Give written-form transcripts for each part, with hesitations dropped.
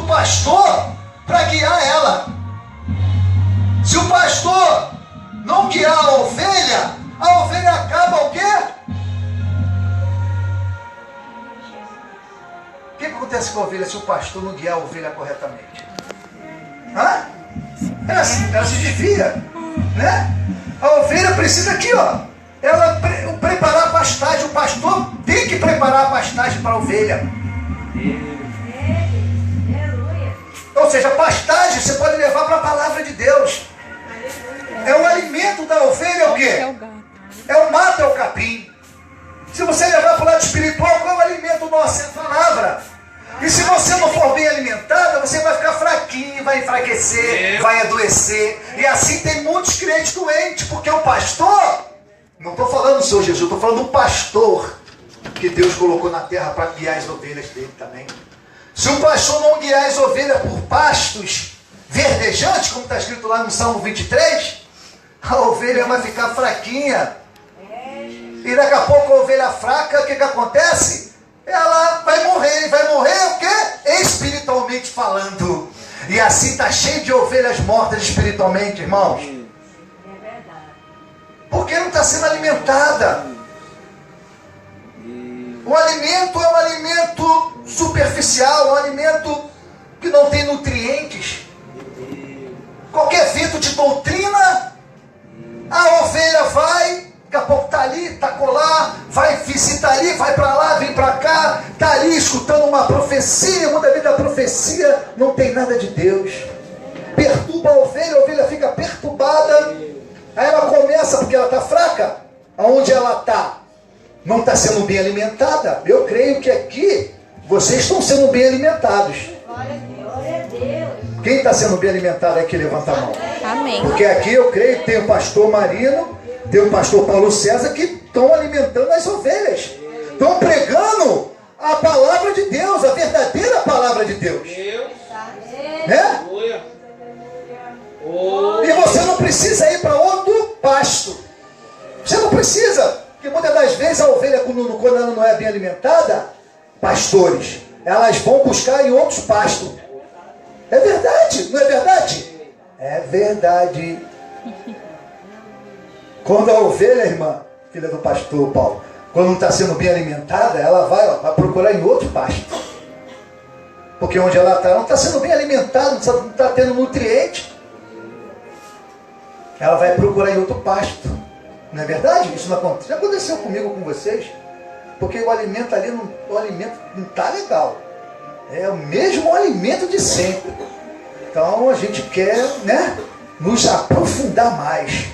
pastor para guiar ela. Se o pastor não guiar a ovelha acaba o quê? O que acontece com a ovelha se o pastor não guiar a ovelha corretamente? Ela se desvia, né? A ovelha precisa aqui, ó. Ela preparar a pastagem. O pastor tem que preparar a pastagem para a ovelha. Ou seja, a pastagem você pode levar para a palavra de Deus. É o alimento da ovelha, é o quê? É o mato, é o capim. Se você levar para o lado espiritual, qual é o alimento nosso? É a palavra. E se você não for bem alimentada, você vai ficar fraquinho, vai enfraquecer, vai adoecer. E assim tem muitos crentes doentes, porque o pastor, não estou falando do Senhor Jesus, estou falando do pastor que Deus colocou na terra para guiar as ovelhas dele também. Se o pastor não guiar as ovelhas por pastos verdejantes, como está escrito lá no Salmo 23, a ovelha vai ficar fraquinha. E daqui a pouco a ovelha fraca, o que acontece? Ela vai morrer o quê? Espiritualmente falando. E assim está cheio de ovelhas mortas espiritualmente, irmãos. É verdade. Porque não está sendo alimentada. O alimento é um alimento superficial, um alimento que não tem nutrientes. Qualquer vento de doutrina, a ovelha vai, daqui a pouco está ali, está colar, vai visitar ali, vai para lá, vem para cá, está ali escutando uma profecia, muitas vezes a profecia não tem nada de Deus. Perturba a ovelha fica perturbada, aí ela começa, porque ela está fraca, aonde ela está? Não está sendo bem alimentada. Eu creio que aqui vocês estão sendo bem alimentados. Glória a Deus. Quem está sendo bem alimentado aqui, levanta a mão. Amém. Porque aqui eu creio que tem o pastor Marino, tem o pastor Paulo César, que estão alimentando as ovelhas. Estão pregando a palavra de Deus, a verdadeira palavra de Deus. Né? E você não precisa ir para outro pasto. Você não precisa. Porque muitas das vezes a ovelha, quando ela não é bem alimentada, pastores, elas vão buscar em outros pastos. É verdade, não é verdade? É verdade. Quando a ovelha, irmã, filha do pastor Paulo, quando não está sendo bem alimentada, ela vai procurar em outro pasto. Porque onde ela está, não está sendo bem alimentada, não está tendo nutriente. Ela vai procurar em outro pasto. Não é verdade? Isso não acontece. Já aconteceu comigo, com vocês? Porque o alimento ali, o alimento não está legal. É o mesmo alimento de sempre. Então a gente quer, né, nos aprofundar mais.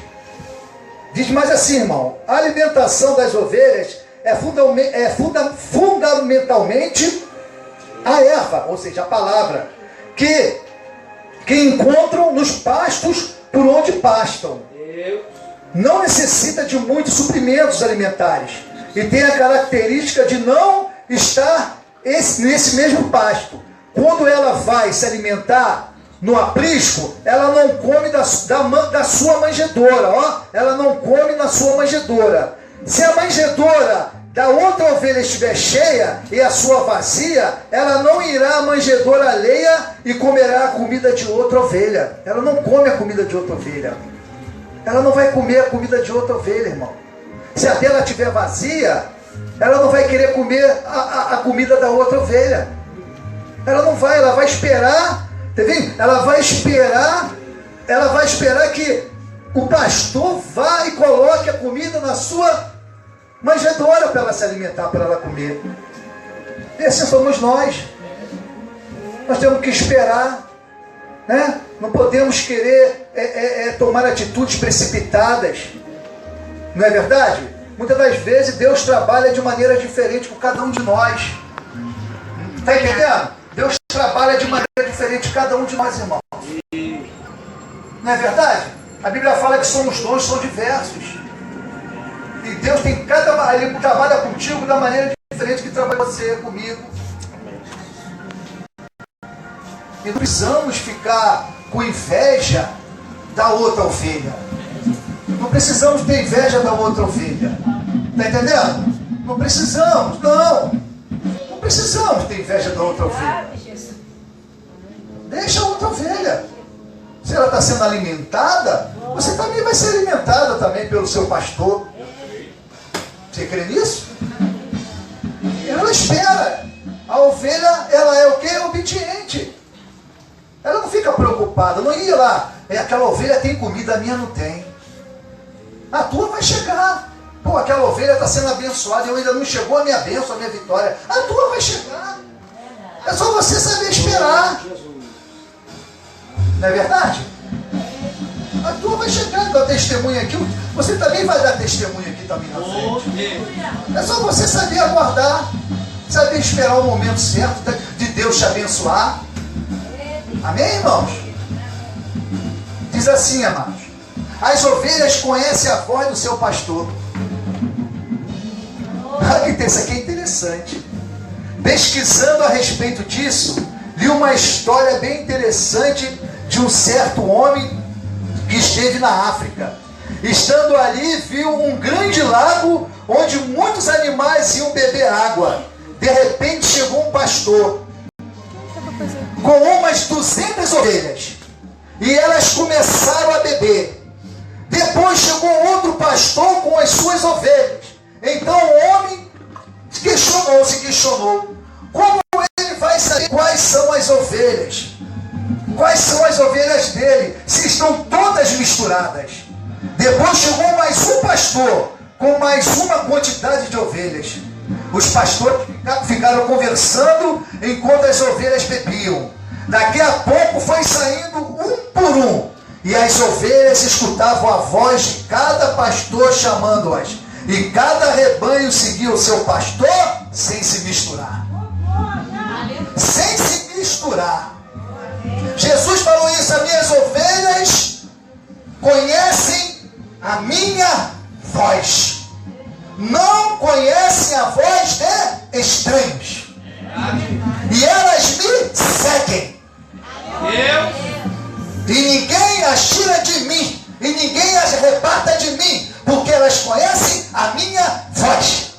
Diz mais assim, irmão. A alimentação das ovelhas é fundamentalmente a erva, ou seja, a palavra, que encontram nos pastos por onde pastam. Não necessita de muitos suprimentos alimentares e tem a característica de não estar nesse mesmo pasto. Quando ela vai se alimentar no aprisco, ela não come da sua manjedoura, ó. Ela não come na sua manjedoura. Se a manjedoura da outra ovelha estiver cheia e a sua vazia, ela não irá à manjedoura alheia e comerá a comida de outra ovelha. Ela não come a comida de outra ovelha. Ela não vai comer a comida de outra ovelha, irmão. Se a dela estiver vazia, ela não vai querer comer a comida da outra ovelha. Ela não vai, ela vai esperar, tá vendo? Ela vai esperar que o pastor vá e coloque a comida na sua manjedoura para ela se alimentar, para ela comer. E assim somos nós. Nós temos que esperar, né? Não podemos querer tomar atitudes precipitadas. Não é verdade? Muitas das vezes Deus trabalha de maneira diferente com cada um de nós. Está entendendo? Deus trabalha de maneira diferente com cada um de nós, irmãos. Não é verdade? A Bíblia fala que somos dons, são diversos. E Deus tem Ele trabalha contigo da maneira diferente que trabalha você, comigo. E não precisamos ficar com inveja da outra ovelha. Não precisamos ter inveja da outra ovelha. Está entendendo? Não precisamos, não. Não precisamos ter inveja da outra ovelha. Deixa a outra ovelha. Se ela está sendo alimentada, você também vai ser alimentada também pelo seu pastor. Você crê nisso? Ela espera. A ovelha, ela é o quê? Obediente. Ela não fica preocupada. Não ia lá. Aquela ovelha tem comida, a minha não tem. A tua vai chegar. Pô, aquela ovelha está sendo abençoada. Eu ainda não chegou a minha bênção, a minha vitória. A tua vai chegar. É só você saber esperar. Não é verdade? A tua vai chegar, dá testemunho aqui. Você também vai dar testemunho aqui também na frente. É só você saber aguardar. Saber esperar o momento certo de Deus te abençoar. Amém, irmãos? Diz assim, amados. As ovelhas conhecem a voz do seu pastor. Isso aqui é interessante. Pesquisando a respeito disso, li uma história bem interessante de um certo homem que esteve na África. Estando ali, viu um grande lago onde muitos animais iam beber água. De repente chegou um pastor com umas 200 ovelhas e elas começaram a beber. Depois chegou outro pastor com as suas ovelhas. Então o homem se questionou, como ele vai saber quais são as ovelhas? Quais são as ovelhas dele, se estão todas misturadas? Depois chegou mais um pastor com mais uma quantidade de ovelhas. Os pastores ficaram conversando enquanto as ovelhas bebiam. Daqui a pouco foi saindo um por um, e as ovelhas escutavam a voz de cada pastor chamando-as. E cada rebanho seguia o seu pastor sem se misturar. Sem se misturar. Jesus falou isso: as minhas ovelhas conhecem a minha voz. Não conhecem a voz de estranhos. E elas me seguem. E ninguém as tira de mim. E ninguém as arrebata de mim. Porque elas conhecem a minha voz.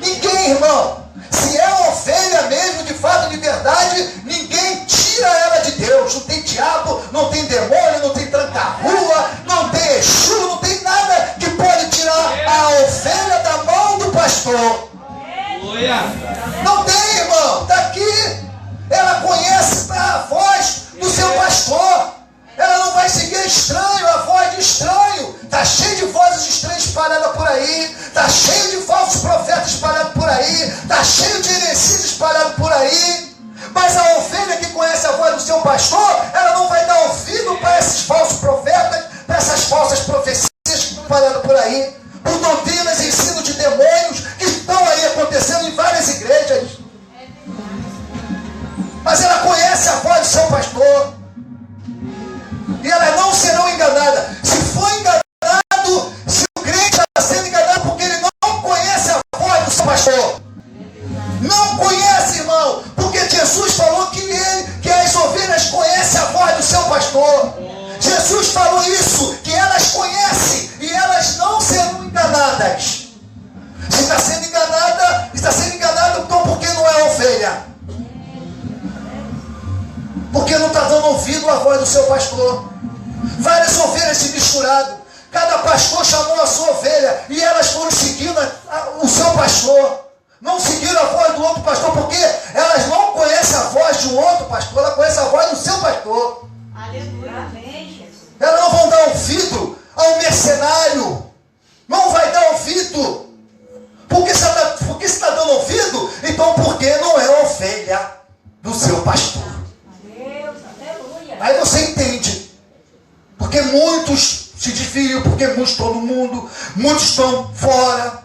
Ninguém, irmão. Se é ovelha mesmo, de fato, de verdade, ninguém tira ela de Deus. Não tem diabo, não tem demônio, não tem tranca-rua, não tem Exu, não tem nada que pode tirar a ovelha da mão do pastor. Não tem, irmão. Está aqui. Ela conhece a voz do seu pastor. Ela não vai seguir estranho, a voz de estranho. Está cheio de vozes estranhas espalhadas por aí. Está cheio de falsos profetas espalhados por aí. Está cheio de heresias espalhadas por aí. Mas a ovelha que conhece a voz do seu pastor, ela não vai dar ouvido para esses falsos profetas, para essas falsas profecias espalhadas por aí, por doutrinas e ensinos de demônios que estão aí acontecendo em várias igrejas. Mas ela conhece a voz do seu pastor. E elas não serão enganadas. Se for enganado, se o crente está sendo enganado porque ele não conhece a voz do seu pastor. Não conhece, irmão. Porque Jesus falou que as ovelhas conhecem a voz do seu pastor. Jesus falou isso, que elas conhecem e elas não serão enganadas. Se está sendo enganada, então por que não é ovelha? Porque não está dando ouvido à voz do seu pastor. Várias ovelhas se misturaram. Cada pastor chamou a sua ovelha e elas foram seguindo o seu pastor. Não seguiram a voz do outro pastor, porque elas não conhecem a voz de um outro pastor, elas conhecem a voz do seu pastor. Aleluia. Elas não vão dar ouvido ao mercenário. Não vai dar ouvido. Porque se está dando ouvido, então porque não é ovelha do seu pastor. Aí você entende. Porque muitos se desviam, porque muitos estão no mundo, muitos estão fora.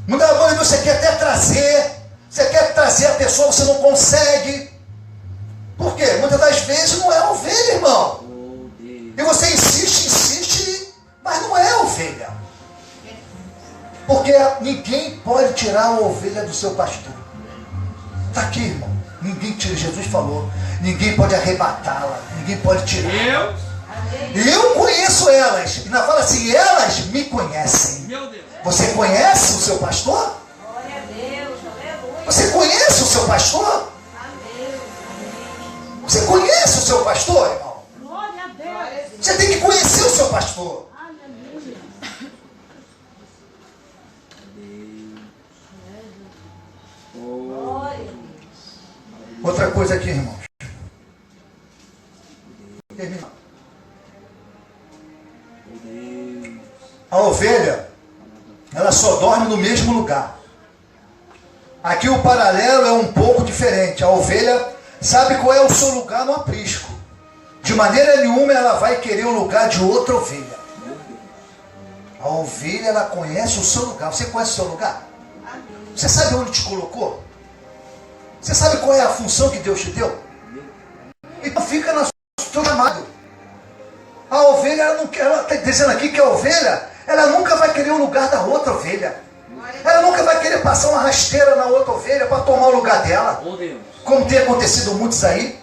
Muitas vezes você quer até trazer a pessoa, você não consegue. Por quê? Muitas das vezes não é ovelha, irmão. E você insiste, mas não é ovelha. Porque ninguém pode tirar a ovelha do seu pastor. Está aqui, irmão. Ninguém tira, Jesus falou. Ninguém pode arrebatá-la. Ninguém pode tirar. Eu conheço elas. E ainda fala assim, elas me conhecem. Meu Deus. Você conhece o seu pastor? Glória a Deus, aleluia. Você conhece o seu pastor? Amém. Você conhece o seu pastor, irmão? Glória a Deus. Você tem que conhecer o seu pastor. Aleluia. Glória. Outra coisa aqui, irmãos. Termina. A ovelha, ela só dorme no mesmo lugar. Aqui o paralelo é um pouco diferente. A ovelha sabe qual é o seu lugar no aprisco. De maneira nenhuma ela vai querer o lugar de outra ovelha. A ovelha, ela conhece o seu lugar. Você conhece o seu lugar? Você sabe onde te colocou? Você sabe qual é a função que Deus te deu? Então fica no seu chamado. A ovelha, ela está dizendo aqui que a ovelha, ela nunca vai querer o lugar da outra ovelha. Ela nunca vai querer passar uma rasteira na outra ovelha para tomar o lugar dela. Como tem acontecido muitos aí.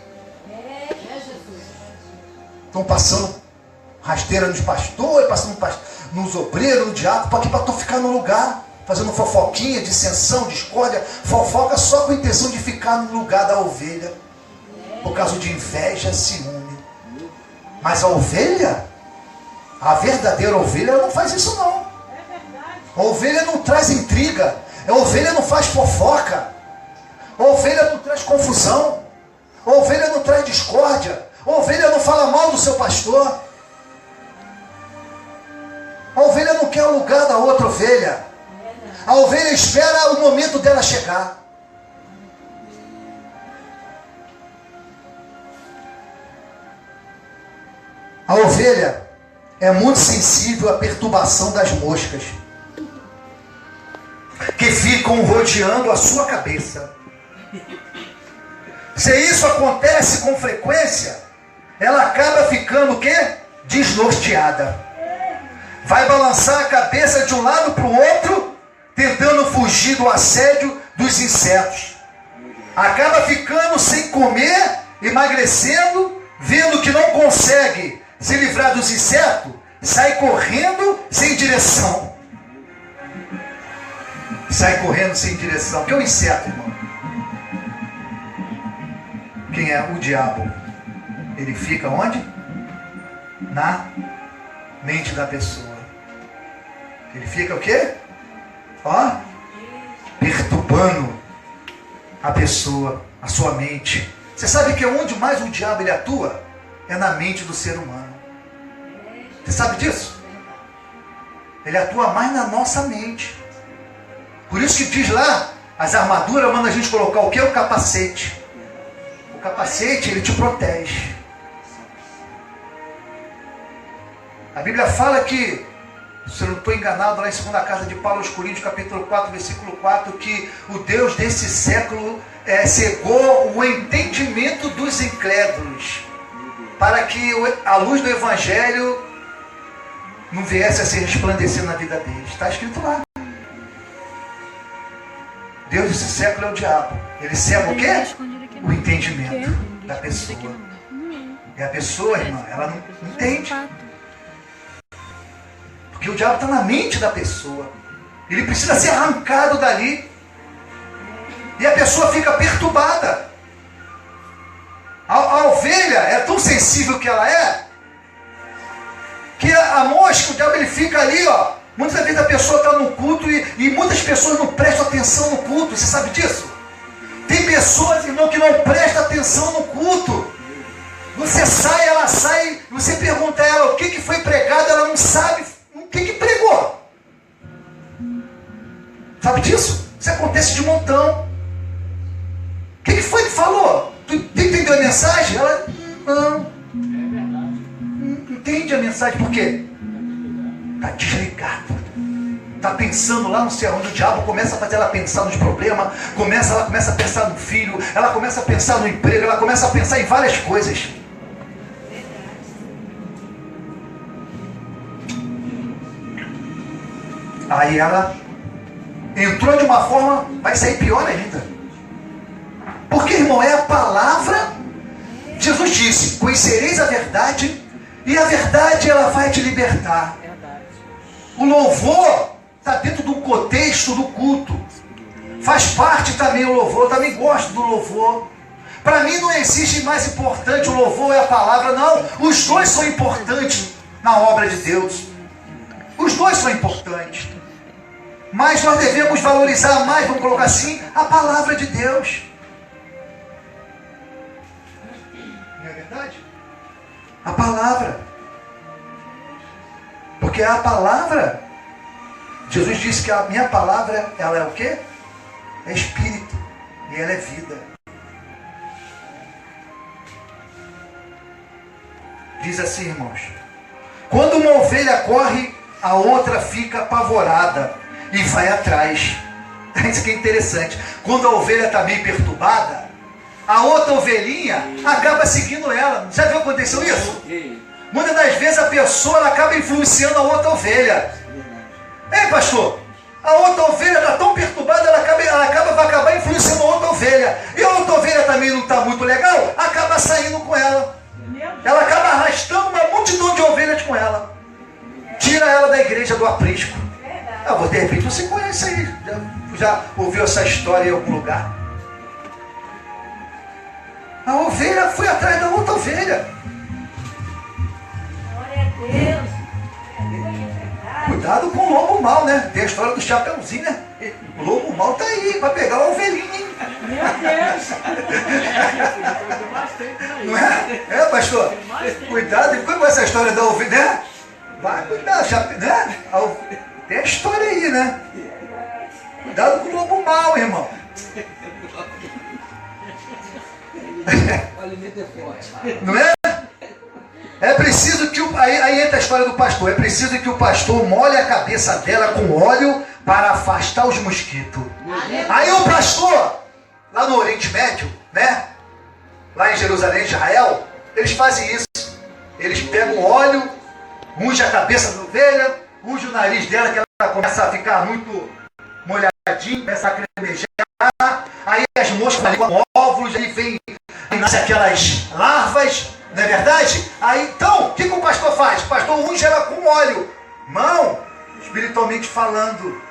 Estão passando rasteira nos pastores, passando nos obreiros, no diabo, para ficar no lugar. Fazendo fofoquinha, dissensão, discórdia. Fofoca só com a intenção de ficar no lugar da ovelha. Por causa de inveja, ciúme. Mas a ovelha, a verdadeira ovelha, ela não faz isso não. A ovelha não traz intriga. A ovelha não faz fofoca. A ovelha não traz confusão. A ovelha não traz discórdia. A ovelha não fala mal do seu pastor. A ovelha não quer o lugar da outra ovelha. A ovelha espera o momento dela chegar. A ovelha é muito sensível à perturbação das moscas que ficam rodeando a sua cabeça. Se isso acontece com frequência, ela acaba ficando o quê? Desnorteada. Vai balançar a cabeça de um lado para o outro, tentando fugir do assédio dos insetos. Acaba ficando sem comer, emagrecendo, vendo que não consegue se livrar dos insetos, sai correndo sem direção. Sai correndo sem direção. O que é o inseto, irmão? Quem é? O diabo. Ele fica onde? Na mente da pessoa. Ele fica o quê? Ó, perturbando a pessoa, a sua mente. Você sabe que onde mais o diabo ele atua? É na mente do ser humano. Você sabe disso? Ele atua mais na nossa mente. Por isso que diz lá, as armaduras mandam a gente colocar o quê? O capacete. O capacete, ele te protege. A Bíblia fala que, se eu não estou enganado, lá em 2ª carta de Paulo aos Coríntios, capítulo 4, versículo 4, que o Deus desse século cegou o entendimento dos incrédulos, para que a luz do Evangelho não viesse a se resplandecer na vida deles. Está escrito lá. Deus desse século é o diabo. Ele cega o quê? O entendimento da pessoa. E a pessoa, irmã, ela não entende. Porque o diabo está na mente da pessoa. Ele precisa ser arrancado dali. E a pessoa fica perturbada. A ovelha é tão sensível que ela é, que a mosca, o diabo, ele fica ali, ó. Muitas vezes a pessoa está no culto e muitas pessoas não prestam atenção no culto. Você sabe disso? Tem pessoas, irmão, que não prestam atenção no culto. Você sai, ela sai, você pergunta a ela o que foi pregado, ela não sabe o que pregou. Sabe disso? Isso acontece de montão. O que foi que falou? Tu entendeu a mensagem? Ela, não. Não entende a mensagem, por quê? Está desligado. Está pensando lá no céu, onde o diabo começa a fazer ela pensar nos problemas, ela começa a pensar no filho, ela começa a pensar no emprego, ela começa a pensar em várias coisas. Aí ela entrou de uma forma, vai sair pior ainda. Porque, irmão, é a palavra. Jesus disse, conhecereis a verdade, e a verdade ela vai te libertar. O louvor está dentro do contexto do culto. Faz parte também o louvor, eu também gosto do louvor. Para mim não existe mais importante o louvor e a palavra, não. Os dois são importantes na obra de Deus. Os dois são importantes. Mas nós devemos valorizar mais, vamos colocar assim, a palavra de Deus. Não é verdade? A palavra. Porque a palavra, Jesus disse que a minha palavra, ela é o quê? É espírito. E ela é vida. Diz assim, irmãos. Quando uma ovelha corre, a outra fica apavorada e vai atrás. Isso que é interessante. Quando a ovelha está meio perturbada, a outra ovelhinha acaba seguindo ela. Já viu aconteceu isso? Muitas das vezes a pessoa ela acaba influenciando a outra ovelha. Ei, pastor, a outra ovelha está tão perturbada, ela vai acabar influenciando a outra ovelha. E a outra ovelha também não está muito legal, acaba saindo com ela. Ela acaba arrastando uma multidão de ovelhas com ela. Tira ela da igreja do aprisco. De repente você conhece aí. Já ouviu essa história em algum lugar? A ovelha foi atrás da outra ovelha. Glória a Deus. Cuidado com o lobo mau, né? Tem a história do Chapeuzinho, né? O lobo mau tá aí para pegar a ovelhinha, hein? Meu Deus. Não é? É, pastor? Cuidado, e com essa história da ovelha, né? Vai cuidar, né? Tem a história aí, né? Cuidado com o lobo mau, irmão. Não é? É preciso que aí entra a história do pastor. É preciso que o pastor molhe a cabeça dela com óleo para afastar os mosquitos. Aí o pastor, lá no Oriente Médio, né? Lá em Jerusalém, Israel, eles fazem isso. Eles pegam óleo, unge a cabeça da ovelha, unge o nariz dela, que ela começa a ficar muito molhadinha, começa a cremejar. Aí as moscas ali com ovos, aí nasce aquelas larvas. Não é verdade? Aí então, o que o pastor faz? O pastor unge ela com óleo. Mão, espiritualmente falando,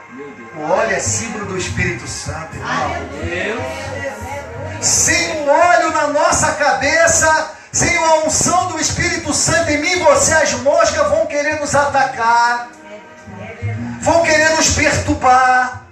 o óleo é símbolo do Espírito Santo, irmão. Sem o óleo na nossa cabeça, sem a unção do Espírito Santo em mim e você, as moscas vão querer nos atacar, vão querer nos perturbar,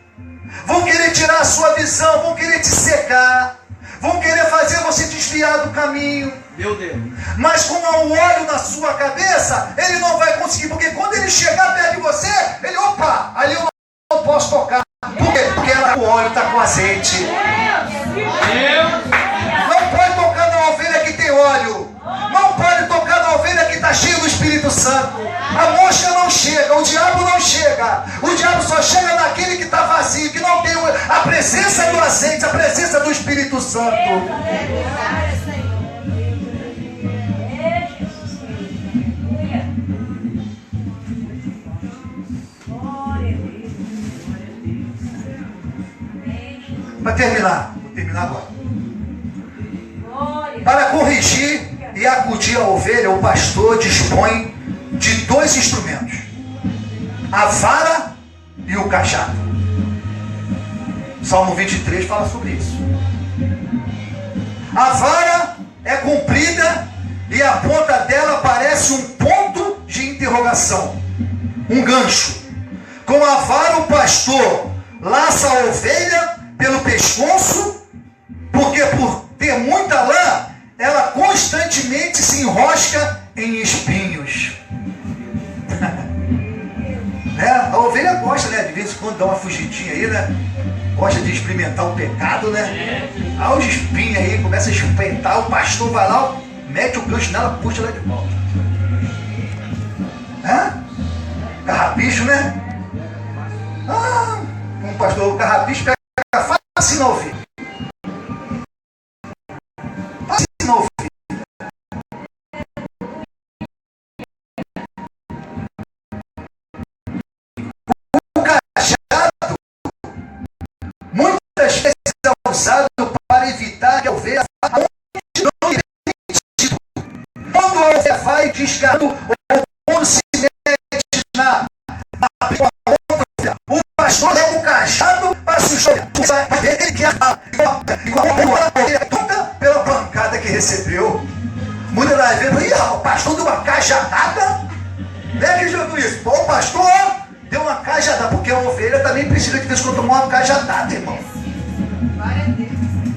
vão querer tirar a sua visão, vão querer te cegar, vão querer fazer você desviar do caminho. Meu Deus. Mas com o óleo na sua cabeça, ele não vai conseguir, porque quando ele chegar perto de você, ele, opa, ali eu não posso tocar. Por quê? Porque o óleo está com azeite. Não pode tocar na ovelha que tem óleo. Não pode tocar na ovelha que está cheia do Espírito Santo. A mosca não chega, o diabo não chega. O diabo só chega naquele que está vazio, que não tem a presença do azeite, a presença do Espírito Santo. Para terminar, vou terminar agora. Para corrigir e acudir a ovelha, o pastor dispõe de dois instrumentos: a vara e o cajado. Salmo 23 fala sobre isso. A vara é comprida e a ponta dela parece um ponto de interrogação, um gancho. Com a vara o pastor laça a ovelha pelo pescoço, porque por ter muita lã, ela constantemente se enrosca em espinhos. Né? A ovelha gosta, né? De vez em quando dá uma fugidinha aí, né? Gosta de experimentar o pecado, né? Há os espinhos aí, começa a espetar, o pastor vai lá, mete o gancho nela, puxa ela de volta. Hã? Carrapicho, né? Um pastor, o carrapicho pega fácil na ovelha. Fácil na ovelha. O cajado muitas vezes é usado para evitar que a ovelha vá onde não é permitido. Quando a ovelha vai desgarrando ou quando se mete na outra, o pastor leva o cajado para se enxergar. Ele quer a ovelha toda pela recebeu. Muitas das vezes, ih, o pastor deu uma cajadada. Né, que já viu isso? Pô, o pastor deu uma cajadada, porque a ovelha também precisa de Deus quando tomar uma cajadada, irmão.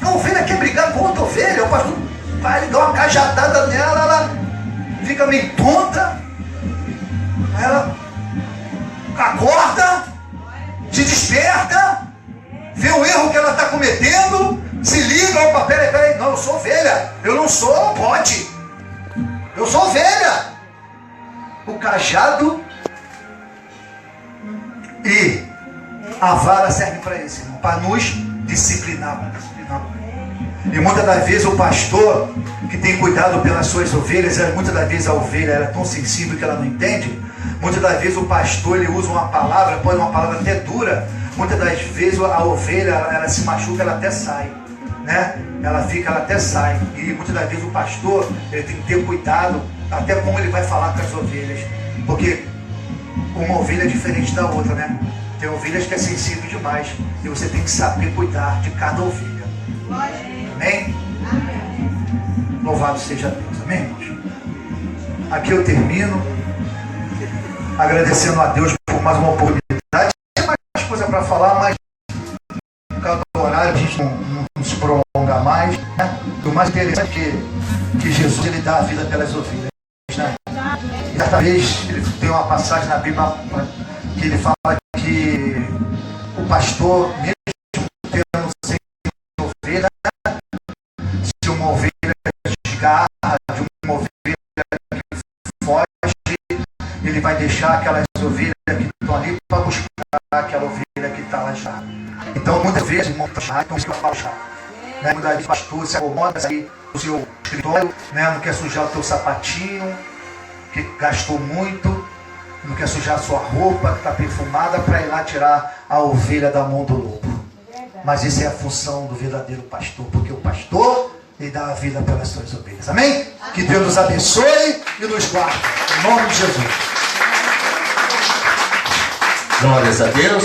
A ovelha quer brigar com outra ovelha, o pastor vai dar uma cajadada nela, ela fica meio tonta, ela acorda, se desperta, vê o erro que ela está cometendo, se liga, opa, peraí, não, eu sou ovelha, eu não sou bode, eu sou ovelha. O cajado e a vara servem para isso, irmão, para nos disciplinar, E muitas das vezes o pastor que tem cuidado pelas suas ovelhas, muitas das vezes a ovelha ela é tão sensível que ela não entende. Muitas das vezes o pastor ele usa uma palavra, pode uma palavra até dura. Muitas das vezes a ovelha ela se machuca, ela até sai, né? Ela até sai. E muitas das vezes o pastor ele tem que ter cuidado até como ele vai falar com as ovelhas, porque uma ovelha é diferente da outra, né? Tem ovelhas que é sensível demais e você tem que saber cuidar de cada ovelha. Amém? Louvado seja Deus, amém, irmãos? Aqui eu termino agradecendo a Deus por mais uma oportunidade. Tem mais coisa para falar, mas por causa do horário a gente não se prolonga mais, né? O mais interessante é que Jesus ele dá a vida pelas ovelhas, né? E desta vez ele tem uma passagem na Bíblia que ele fala que o pastor, mesmo tendo sem ovelha, se uma ovelha desgarra de uma ovelha que foge, ele vai deixar aquelas ovelhas que estão ali para buscar aquela ovelha que está lá já. Então, muitas vezes, irmão, então isso que eu falo já. Né? Muitas vezes o pastor se acomoda aí no seu escritório, né? Não quer sujar o teu sapatinho, que gastou muito, não quer sujar a sua roupa, que está perfumada, para ir lá tirar a ovelha da mão do lobo. Mas isso é a função do verdadeiro pastor, porque o pastor, ele dá a vida pelas suas ovelhas. Amém? Que Deus nos abençoe e nos guarde. Em nome de Jesus. Glórias a Deus.